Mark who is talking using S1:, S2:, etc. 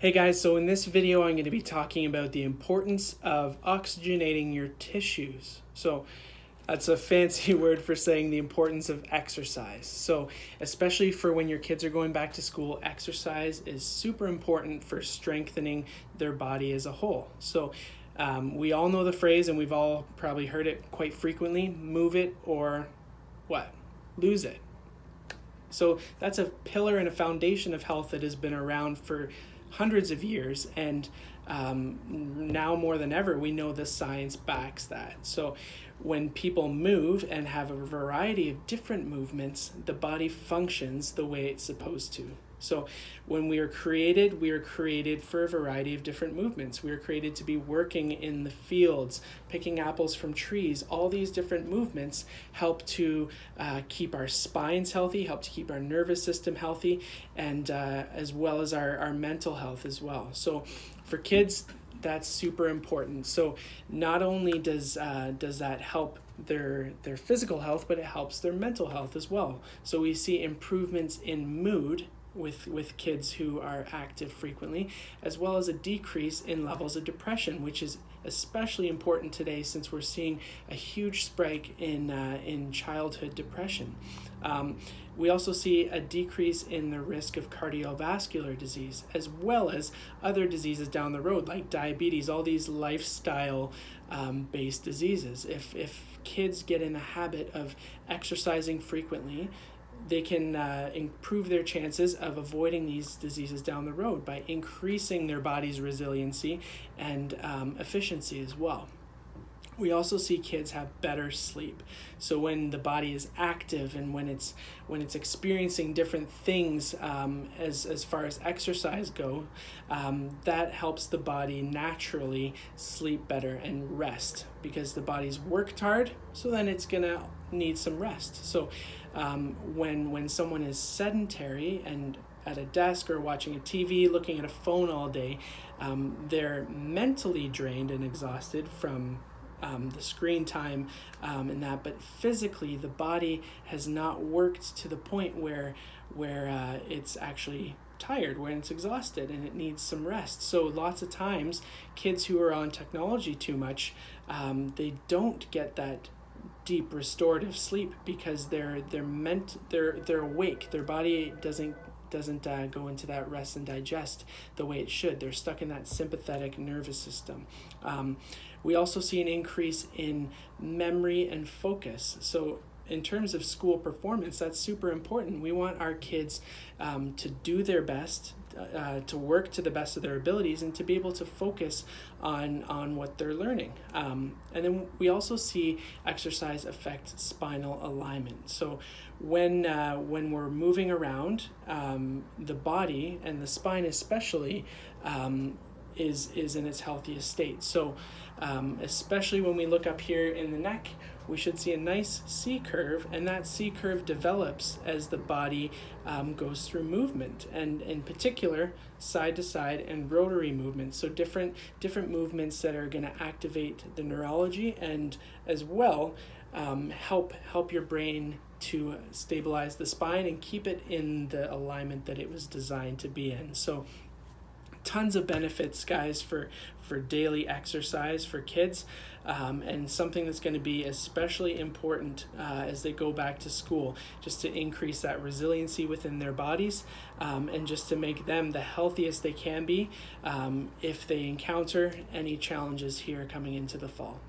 S1: Hey guys, so in this video I'm going to be talking about the importance of oxygenating your tissues. So that's a fancy word for saying the importance of exercise. So especially for when your kids are going back to school, exercise is super important for strengthening their body as a whole. So we all know the phrase, and we've all probably heard it quite frequently: move it or what? Lose it. So that's a pillar and a foundation of health that has been around for hundreds of years, and now more than ever we know the science backs that. So when people move and have a variety of different movements, the body functions the way it's supposed to. So when we are created for a variety of different movements. We are created to be working in the fields, picking apples from trees. All these different movements help to keep our spines healthy, help to keep our nervous system healthy, and as well as our mental health as well. So for kids, that's super important. So not only does that help their physical health, but it helps their mental health as well. So we see improvements in mood with kids who are active frequently, as well as a decrease in levels of depression, which is especially important today since we're seeing a huge spike in childhood depression. We also see a decrease in the risk of cardiovascular disease, as well as other diseases down the road, like diabetes, all these lifestyle based diseases. If kids get in the habit of exercising frequently, they can improve their chances of avoiding these diseases down the road by increasing their body's resiliency and efficiency as well. We also see kids have better sleep. So when the body is active and when it's experiencing different things as far as exercise go, that helps the body naturally sleep better and rest, because the body's worked hard, so then it's gonna need some rest. So when someone is sedentary and at a desk or watching a TV, looking at a phone all day, they're mentally drained and exhausted from the screen time and that, but physically the body has not worked to the point where it's actually tired, where it's exhausted and it needs some rest. So lots of times kids who are on technology too much, they don't get that deep restorative sleep because they're awake. Their body doesn't go into that rest and digest the way it should. They're stuck in that sympathetic nervous system. We also see an increase in memory and focus. So in terms of school performance, that's super important. We want our kids to do their best, to work to the best of their abilities, and to be able to focus on what they're learning. And then we also see exercise affect spinal alignment. So when we're moving around, the body and the spine especially is in its healthiest state. So especially when we look up here in the neck, we should see a nice C curve, and that C curve develops as the body goes through movement, and in particular side to side and rotary movements. So different movements that are going to activate the neurology and as well help your brain to stabilize the spine and keep it in the alignment that it was designed to be in. So tons of benefits, guys, for daily exercise for kids, and something that's going to be especially important as they go back to school, just to increase that resiliency within their bodies, and just to make them the healthiest they can be if they encounter any challenges here coming into the fall.